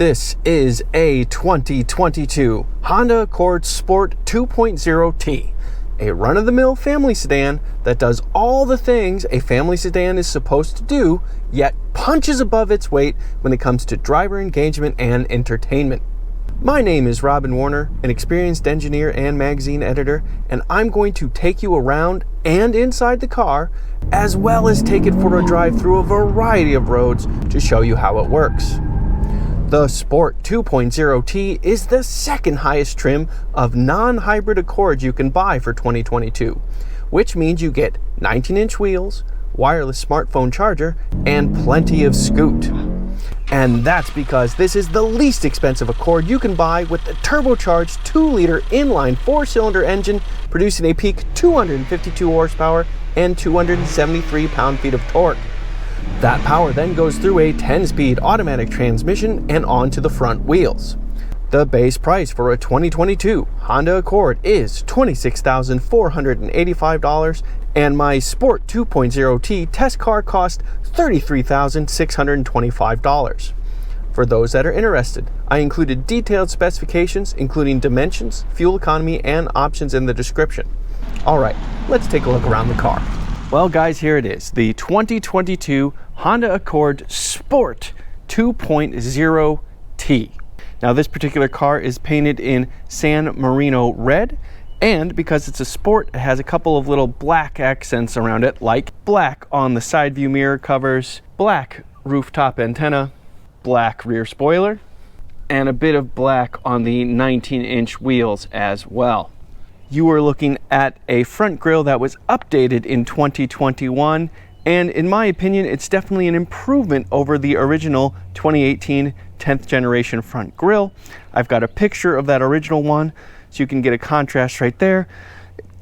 This is a 2022 Honda Accord Sport 2.0T, a run-of-the-mill family sedan that does all the things a family sedan is supposed to do, yet punches above its weight when it comes to driver engagement and entertainment. My name is Robin Warner, an experienced engineer and magazine editor, and I'm going to take you around and inside the car, as well as take it for a drive through a variety of roads to show you how it works. The Sport 2.0T is the second highest trim of non-hybrid Accords you can buy for 2022, which means you get 19-inch wheels, wireless smartphone charger, and plenty of scoot. And that's because this is the least expensive Accord you can buy with the turbocharged 2-liter inline 4-cylinder engine producing a peak 252 horsepower and 273 pound-feet of torque. That power then goes through a 10-speed automatic transmission and onto the front wheels. The base price for a 2022 Honda Accord is $26,485, and my Sport 2.0T test car cost $33,625. For those that are interested, I included detailed specifications including dimensions, fuel economy, and options in the description. Alright, let's take a look around the car. Well guys, here it is, the 2022 Honda Accord Sport 2.0T. Now this particular car is painted in San Marino red, and because it's a Sport, it has a couple of little black accents around it, like black on the side view mirror covers, black rooftop antenna, black rear spoiler, and a bit of black on the 19-inch wheels as well. You are looking at a front grille that was updated in 2021, and in my opinion, it's definitely an improvement over the original 2018 10th generation front grille. I've got a picture of that original one, so you can get a contrast right there.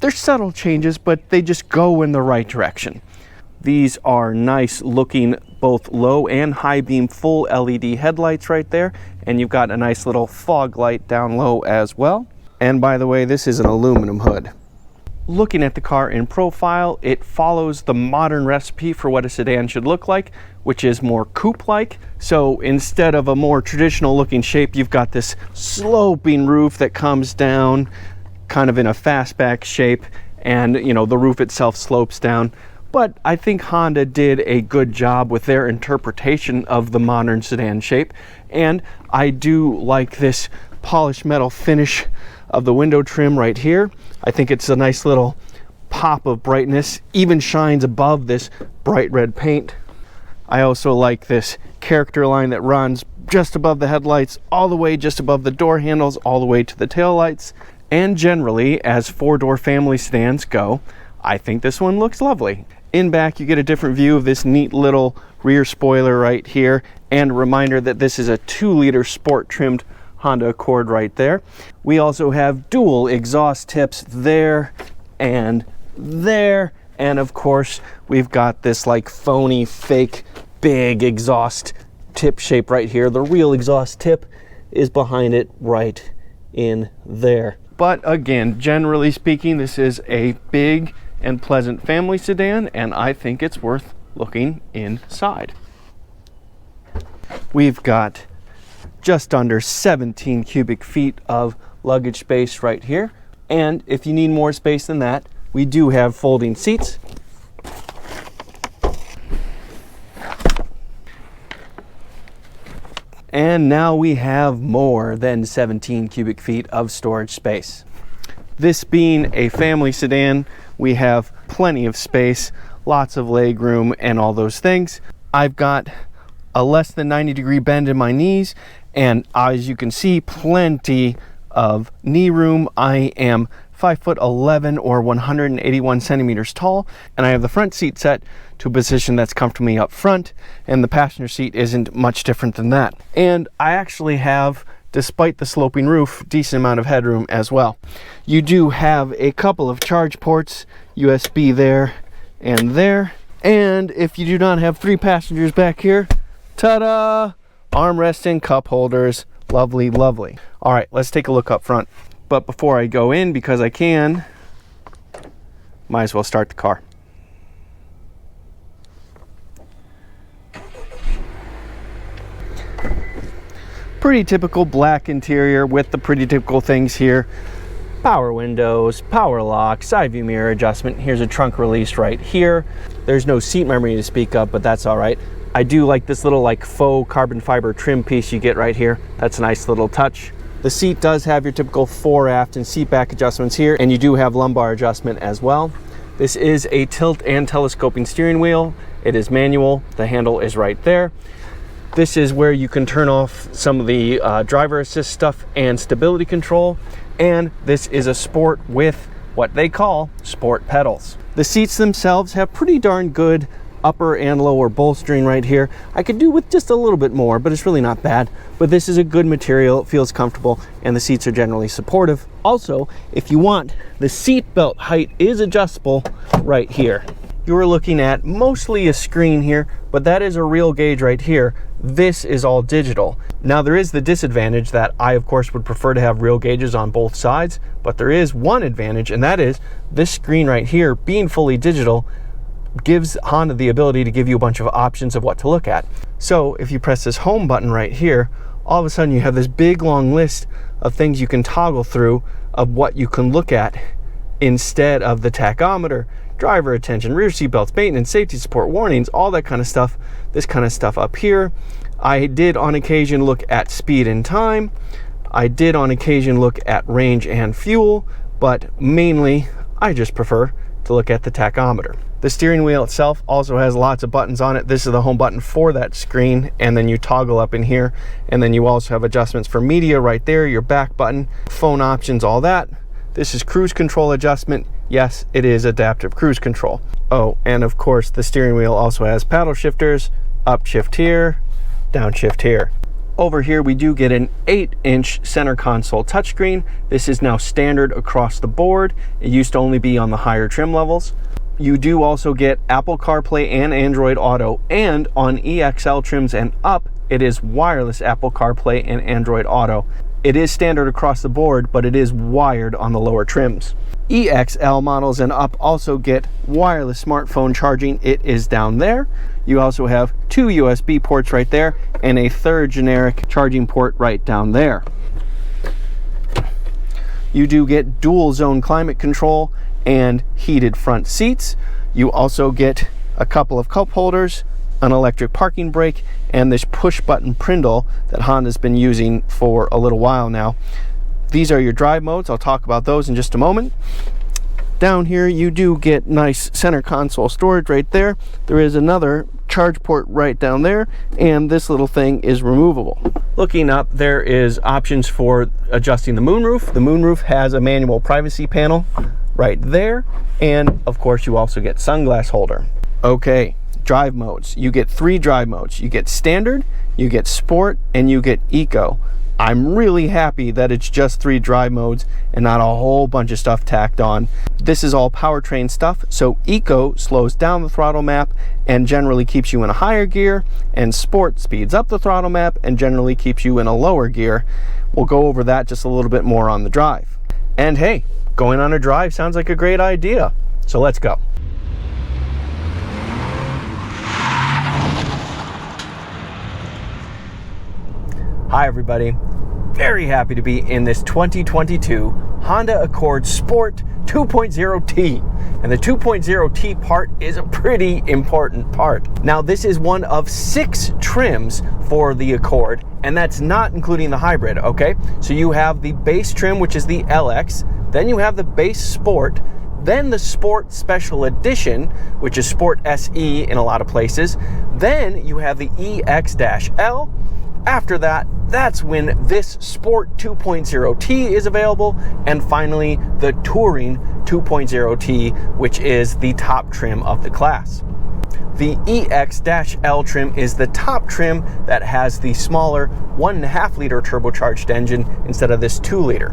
They're subtle changes, but they just go in the right direction. These are nice looking, both low and high beam full LED headlights right there, and you've got a nice little fog light down low as well. And by the way, this is an aluminum hood. Looking at the car in profile, it follows the modern recipe for what a sedan should look like, which is more coupe-like. So instead of a more traditional looking shape, you've got this sloping roof that comes down kind of in a fastback shape, and you know, the roof itself slopes down. But I think Honda did a good job with their interpretation of the modern sedan shape, and I do like this polished metal finish of the window trim right here. I think it's a nice little pop of brightness, even shines above this bright red paint. I also like this character line that runs just above the headlights, all the way just above the door handles, all the way to the tail lights. And generally, as four-door family sedans go, I think this one looks lovely. In back, you get a different view of this neat little rear spoiler right here, and a reminder that this is a 2-liter sport trimmed Honda Accord right there. We also have dual exhaust tips there, and of course we've got this like phony fake big exhaust tip shape right here. The real exhaust tip is behind it right in there. But again, generally speaking, this is a big and pleasant family sedan, and I think it's worth looking inside. We've got just under 17 cubic feet of luggage space right here. And if you need more space than that, we do have folding seats. And now we have more than 17 cubic feet of storage space. This being a family sedan, we have plenty of space, lots of leg room, and all those things. I've got a less than 90-degree bend in my knees, and as you can see, plenty of knee room. I am 5'11" or 181 centimeters tall, and I have the front seat set to a position that's comfortably up front, and the passenger seat isn't much different than that. And I actually have, despite the sloping roof, decent amount of headroom as well. You do have a couple of charge ports, USB there and there, and if you do not have 3 passengers back here, ta-da! Armrest and cup holders. Lovely, lovely. All right, let's take a look up front. But before I go in, because I can, might as well start the car. Pretty typical black interior with the pretty typical things here. Power windows, power lock, side view mirror adjustment. Here's a trunk release right here. There's no seat memory to speak of, but that's all right. I do like this little like faux carbon fiber trim piece you get right here. That's a nice little touch. The seat does have your typical fore, aft, and seat back adjustments here, and you do have lumbar adjustment as well. This is a tilt and telescoping steering wheel. It is manual. The handle is right there. This is where you can turn off some of the driver assist stuff and stability control. And this is a sport with what they call sport pedals. The seats themselves have pretty darn good upper and lower bolstering right here. I could do with just a little bit more, but it's really not bad. But this is a good material, it feels comfortable, and the seats are generally supportive. Also, if you want, the seat belt height is adjustable right here. You are looking at mostly a screen here, but that is a real gauge right here. This is all digital. Now there is the disadvantage that I of course would prefer to have real gauges on both sides, but there is one advantage, and that is this screen right here being fully digital gives Honda the ability to give you a bunch of options of what to look at. So if you press this home button right here, all of a sudden you have this big long list of things you can toggle through of what you can look at instead of the tachometer, driver attention, rear seat belts, maintenance, safety support, warnings, all that kind of stuff. This kind of stuff up here. I did on occasion look at speed and time. I did on occasion look at range and fuel, but mainly I just prefer to look at the tachometer. The steering wheel itself also has lots of buttons on it. This is the home button for that screen, and then you toggle up in here, and then you also have adjustments for media right there, your back button, phone options, all that. This is cruise control adjustment. Yes, it is adaptive cruise control. Oh, and of course the steering wheel also has paddle shifters, up shift here, down shift here. Over here we do get an 8-inch center console touchscreen. This is now standard across the board. It used to only be on the higher trim levels. You do also get Apple CarPlay and Android Auto, and on EXL trims and up, it is wireless Apple CarPlay and Android Auto. It is standard across the board, but it is wired on the lower trims. EXL models and up also get wireless smartphone charging. It is down there. You also have 2 USB ports right there and a third generic charging port right down there. You do get dual zone climate control and heated front seats. You also get a couple of cup holders, an electric parking brake, and this push button Prindle that Honda's been using for a little while now. These are your drive modes. I'll talk about those in just a moment. Down here you do get nice center console storage right there. There is another charge port right down there, and this little thing is removable. Looking up, there is options for adjusting the moonroof. The moonroof has a manual privacy panel right there, and of course you also get sunglass holder. Okay, drive modes. You get 3 drive modes. You get standard, you get sport, and you get eco. I'm really happy that it's just 3 drive modes and not a whole bunch of stuff tacked on. This is all powertrain stuff, so eco slows down the throttle map and generally keeps you in a higher gear, and sport speeds up the throttle map and generally keeps you in a lower gear. We'll go over that just a little bit more on the drive. And hey, going on a drive sounds like a great idea, so let's go. Hi everybody, very happy to be in this 2022 Honda Accord Sport 2.0T, and the 2.0T part is a pretty important part. Now this is one of 6 trims for the Accord, and that's not including the hybrid, okay? So you have the base trim, which is the LX, then you have the base Sport, then the Sport Special Edition, which is Sport SE in a lot of places, then you have the EX-L. After that, that's when this Sport 2.0T is available, and finally the Touring 2.0T, which is the top trim of the class. The EX-L trim is the top trim that has the smaller 1.5 liter turbocharged engine instead of this 2 liter.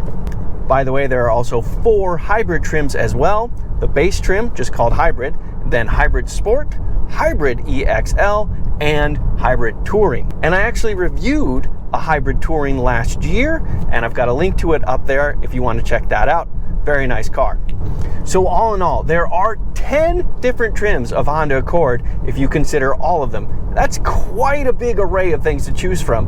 By the way, there are also 4 hybrid trims as well. The base trim, just called hybrid, then hybrid Sport, hybrid EXL, and hybrid Touring. And I actually reviewed a hybrid Touring last year, and I've got a link to it up there if you want to check that out. Very nice car. So all in all, there are 10 different trims of Honda Accord if you consider all of them. That's quite a big array of things to choose from,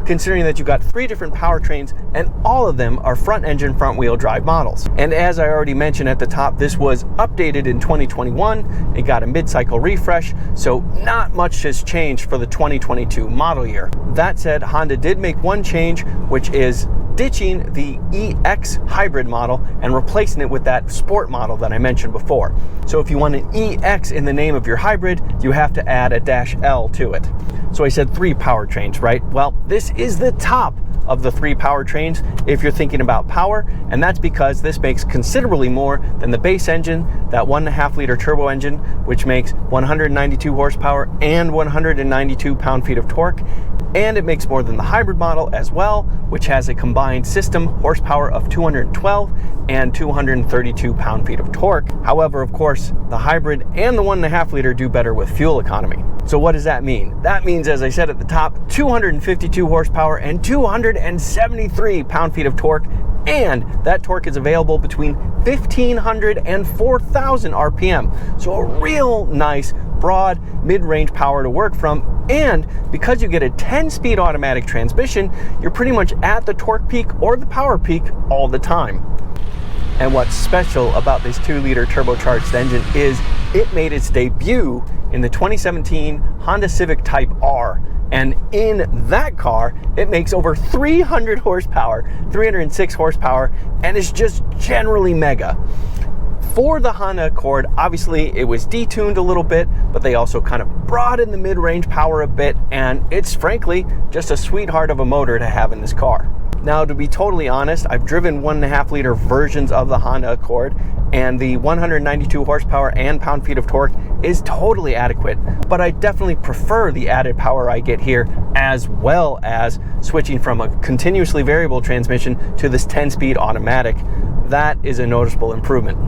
considering that you've got 3 different powertrains and all of them are front engine, front wheel drive models. And as I already mentioned at the top, this was updated in 2021. It got a mid-cycle refresh, so not much has changed for the 2022 model year. That said, Honda did make one change, which is ditching the EX hybrid model and replacing it with that sport model that I mentioned before. So if you want an EX in the name of your hybrid, you have to add a -L to it. So I said 3 powertrains, right? Well, this is the top of the 3 powertrains if you're thinking about power, and that's because this makes considerably more than the base engine, that 1.5 liter turbo engine, which makes 192 horsepower and 192 pound-feet of torque. And it makes more than the hybrid model as well, which has a combined system horsepower of 212 and 232 pound-feet of torque. However, of course, the hybrid and the 1.5 liter do better with fuel economy. So what does that mean? That means, as I said at the top, 252 horsepower and 273 pound-feet of torque, and that torque is available between 1,500 and 4,000 RPM. So a real nice, broad, mid-range power to work from. And because you get a 10-speed automatic transmission, you're pretty much at the torque peak or the power peak all the time. And what's special about this 2-liter turbocharged engine is it made its debut in the 2017 Honda Civic Type R. And in that car, it makes over 300 horsepower, 306 horsepower, and is just generally mega. For the Honda Accord, obviously it was detuned a little bit, but they also kind of broadened the mid-range power a bit, and it's frankly just a sweetheart of a motor to have in this car. Now, to be totally honest, I've driven 1.5 liter versions of the Honda Accord, and the 192 horsepower and pound-feet of torque is totally adequate, but I definitely prefer the added power I get here, as well as switching from a continuously variable transmission to this 10-speed automatic. That is a noticeable improvement.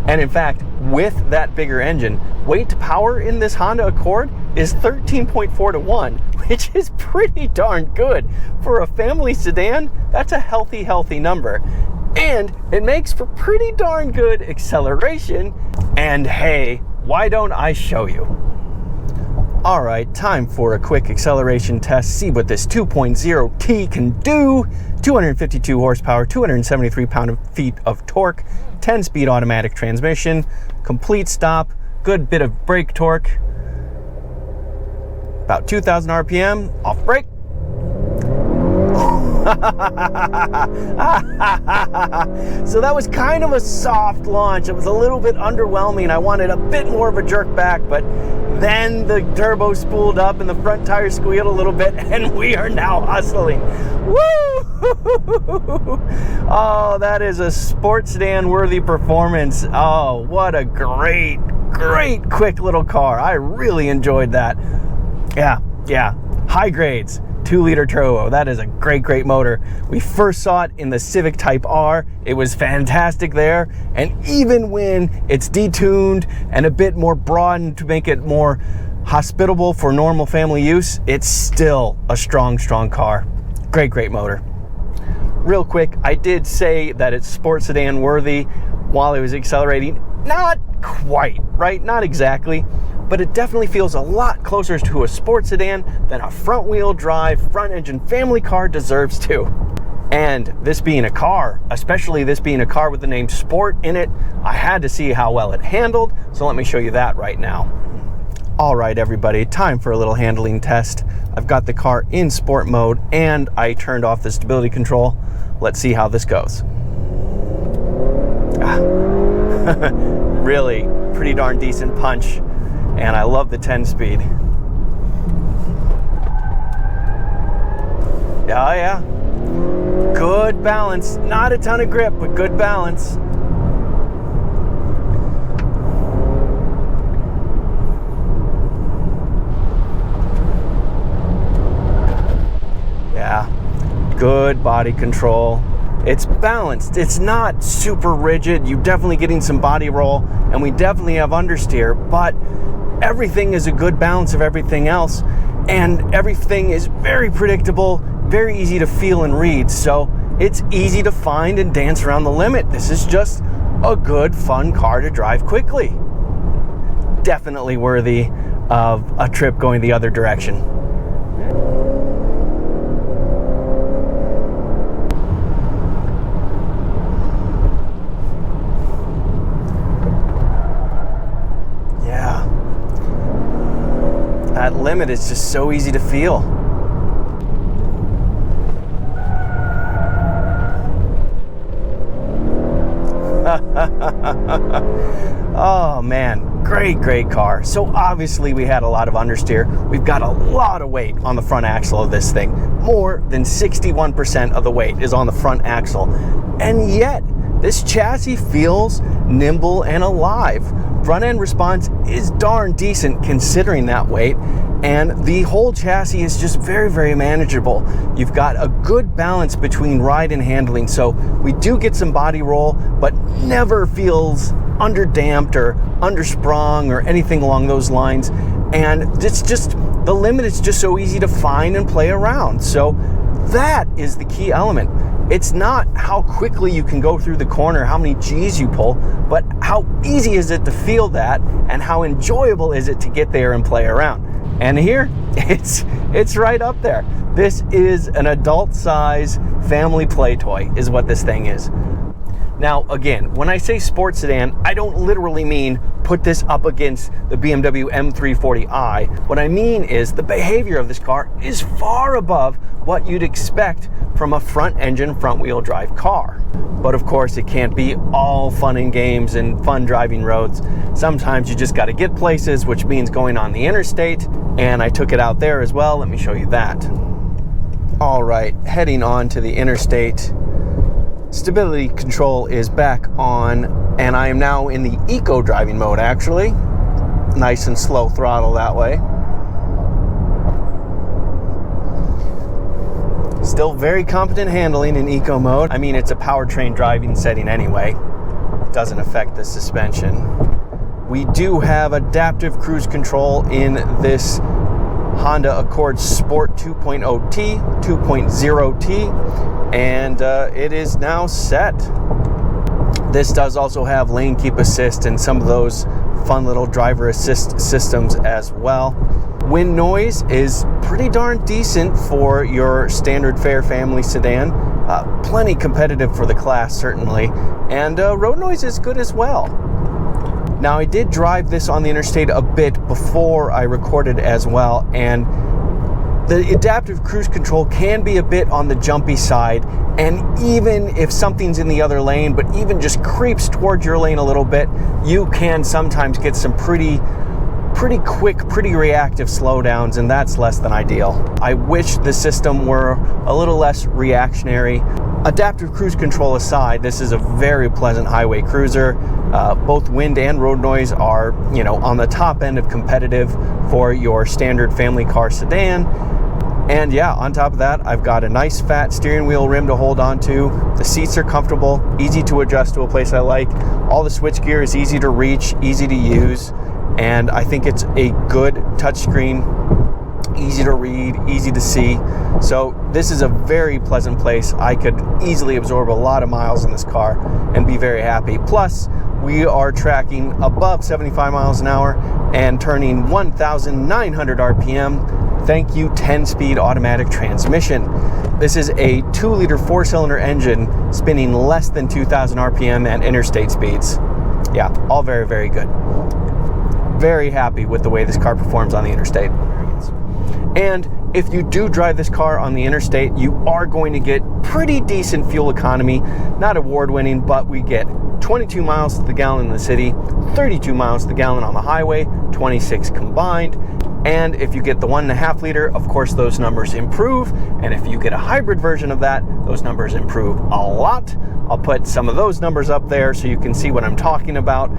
And in fact, with that bigger engine, weight to power in this Honda Accord is 13.4 to 1, which is pretty darn good. For a family sedan, that's a healthy number. And it makes for pretty darn good acceleration. And hey, why don't I show you? All right, time for a quick acceleration test. See what this 2.0T can do. 252 horsepower, 273 pound-feet of torque, 10-speed automatic transmission, complete stop, good bit of brake torque, about 2,000 RPM, off brake. So that was kind of a soft launch. It was a little bit underwhelming. I wanted a bit more of a jerk back, but then the turbo spooled up and the front tire squealed a little bit, and we are now hustling. Woo! Oh, that is a sports sedan worthy performance. Oh, what a great quick little car. I really enjoyed that. Yeah, high grades. 2-liter turbo. That is a great motor. We first saw it in the Civic Type R. It was fantastic there. And even when it's detuned and a bit more broadened to make it more hospitable for normal family use, it's still a strong car. Great motor. Real quick, I did say that it's sports sedan worthy while it was accelerating. Not quite, right? Not exactly. But it definitely feels a lot closer to a sports sedan than a front-wheel drive, front-engine family car deserves to. And this being a car, especially this being a car with the name Sport in it, I had to see how well it handled, so let me show you that right now. All right, everybody, time for a little handling test. I've got the car in sport mode, and I turned off the stability control. Let's see how this goes. Really, pretty darn decent punch. And I love the 10-speed. Yeah. Good balance. Not a ton of grip, but good balance. Yeah. Good body control. It's balanced. It's not super rigid. You're definitely getting some body roll, and we definitely have understeer, but everything is a good balance of everything else, and everything is very predictable, very easy to feel and read, so it's easy to find and dance around the limit. This is just a good, fun car to drive quickly. Definitely worthy of a trip going the other direction. Yeah. That limit is just so easy to feel. Oh man, great car. So obviously we had a lot of understeer. We've got a lot of weight on the front axle of this thing. More than 61% of the weight is on the front axle. And yet, this chassis feels nimble and alive. Front end response is darn decent considering that weight. And the whole chassis is just very manageable. You've got a good balance between ride and handling. So we do get some body roll, but never feels underdamped or undersprung or anything along those lines. And it's just, the limit is just so easy to find and play around. So that is the key element. It's not how quickly you can go through the corner, how many G's you pull, but how easy is it to feel that and how enjoyable is it to get there and play around. And here, it's right up there. This is an adult size family play toy is what this thing is. Now, again, when I say sports sedan, I don't literally mean put this up against the BMW M340i. What I mean is the behavior of this car is far above what you'd expect from a front engine, front wheel drive car. But of course, it can't be all fun and games and fun driving roads. Sometimes you just got to get places, which means going on the interstate. And I took it out there as well. Let me show you that. All right, heading on to the interstate. Stability control is back on, and I am now in the eco driving mode actually. Nice and slow throttle that way. Still very competent handling in eco mode. I mean, it's a powertrain driving setting anyway. Doesn't affect the suspension. We do have adaptive cruise control in this Honda Accord Sport 2.0T, 2.0T, and it is now set. This does also have lane keep assist and some of those fun little driver assist systems as well. Wind noise is pretty darn decent for your standard fare family sedan. Plenty competitive for the class, certainly. And road noise is good as well. Now, I did drive this on the interstate a bit before I recorded as well, and the adaptive cruise control can be a bit on the jumpy side, and even if something's in the other lane, but even just creeps towards your lane a little bit, you can sometimes get some pretty quick, pretty reactive slowdowns, and that's less than ideal. I wish the system were a little less reactionary. Adaptive cruise control aside, this is a very pleasant highway cruiser. Both wind and road noise are, on the top end of competitive for your standard family car sedan. And yeah, on top of that, I've got a nice fat steering wheel rim to hold on to. The seats are comfortable, easy to adjust to a place I like. All the switchgear is easy to reach, easy to use. And I think it's a good touchscreen, easy to read, easy to see. So this is a very pleasant place. I could easily absorb a lot of miles in this car and be very happy. Plus, we are tracking above 75 miles an hour and turning 1,900 RPM. Thank you, 10-speed automatic transmission. This is a 2-liter 4-cylinder engine spinning less than 2,000 RPM at interstate speeds. Yeah, all very good. Very happy with the way this car performs on the interstate. And if you do drive this car on the interstate, you are going to get pretty decent fuel economy. Not award-winning, but we get 22 miles to the gallon in the city, 32 miles to the gallon on the highway, 26 combined. And if you get the 1.5 liter, of course, those numbers improve. And if you get a hybrid version of that, those numbers improve a lot. I'll put some of those numbers up there so you can see what I'm talking about.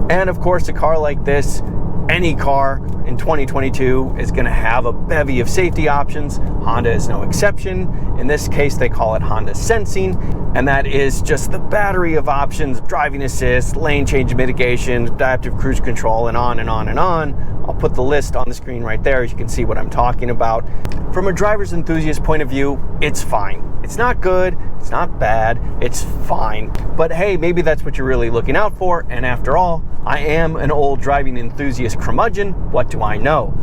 And of course, a car like this, any car in 2022 is going to have a bevy of safety options. Honda is no exception. In this case, they call it Honda Sensing, and that is just the battery of options: driving assist, lane change mitigation, adaptive cruise control, and on and on and on. I'll put the list on the screen right there, as you can see what I'm talking about. From a driver's enthusiast point of view, it's fine. It's not good, it's not bad, it's fine. But hey, maybe that's what you're really looking out for, and after all, I am an old driving enthusiast curmudgeon. What do I know?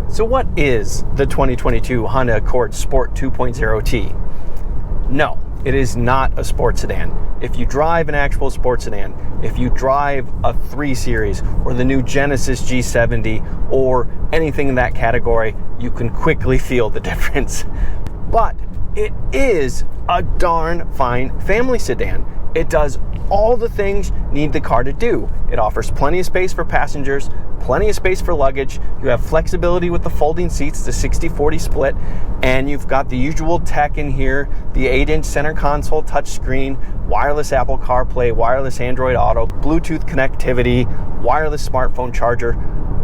So what is the 2022 Honda Accord Sport 2.0T? No, it is not a sports sedan. If you drive an actual sports sedan, if you drive a 3 Series or the new Genesis G70 or anything in that category, you can quickly feel the difference. But it is a darn fine family sedan. It does all the things you need the car to do. It offers plenty of space for passengers, plenty of space for luggage. You have flexibility with the folding seats, the 60-40 split, and you've got the usual tech in here, the 8-inch center console touchscreen, wireless Apple CarPlay, wireless Android Auto, Bluetooth connectivity, wireless smartphone charger,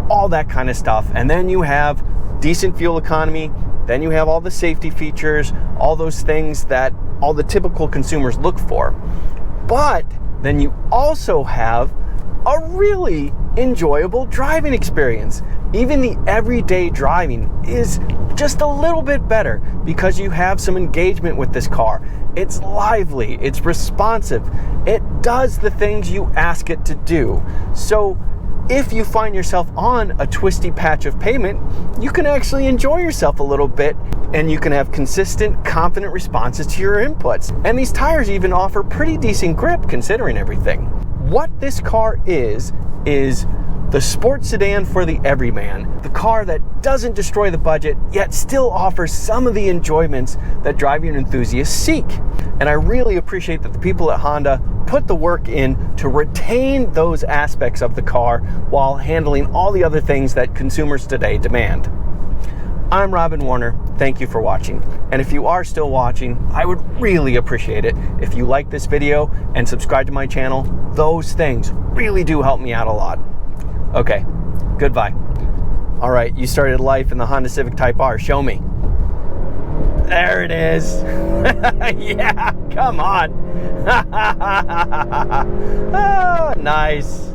all that kind of stuff. And then you have decent fuel economy. Then you have all the safety features, all those things that all the typical consumers look for. But then you also have a really enjoyable driving experience. Even the everyday driving is just a little bit better because you have some engagement with this car. It's lively, it's responsive, it does the things you ask it to do. So if you find yourself on a twisty patch of pavement, you can actually enjoy yourself a little bit, and you can have consistent, confident responses to your inputs. And these tires even offer pretty decent grip considering everything. What this car is the sports sedan for the everyman, the car that doesn't destroy the budget, yet still offers some of the enjoyments that driving enthusiasts seek. And I really appreciate that the people at Honda put the work in to retain those aspects of the car while handling all the other things that consumers today demand. I'm Robin Warner. Thank you for watching. And if you are still watching, I would really appreciate it if you like this video and subscribe to my channel. Those things really do help me out a lot. Okay, goodbye. All right, you started life in the Honda Civic Type R. Show me. There it is. Yeah, come on. Oh, nice.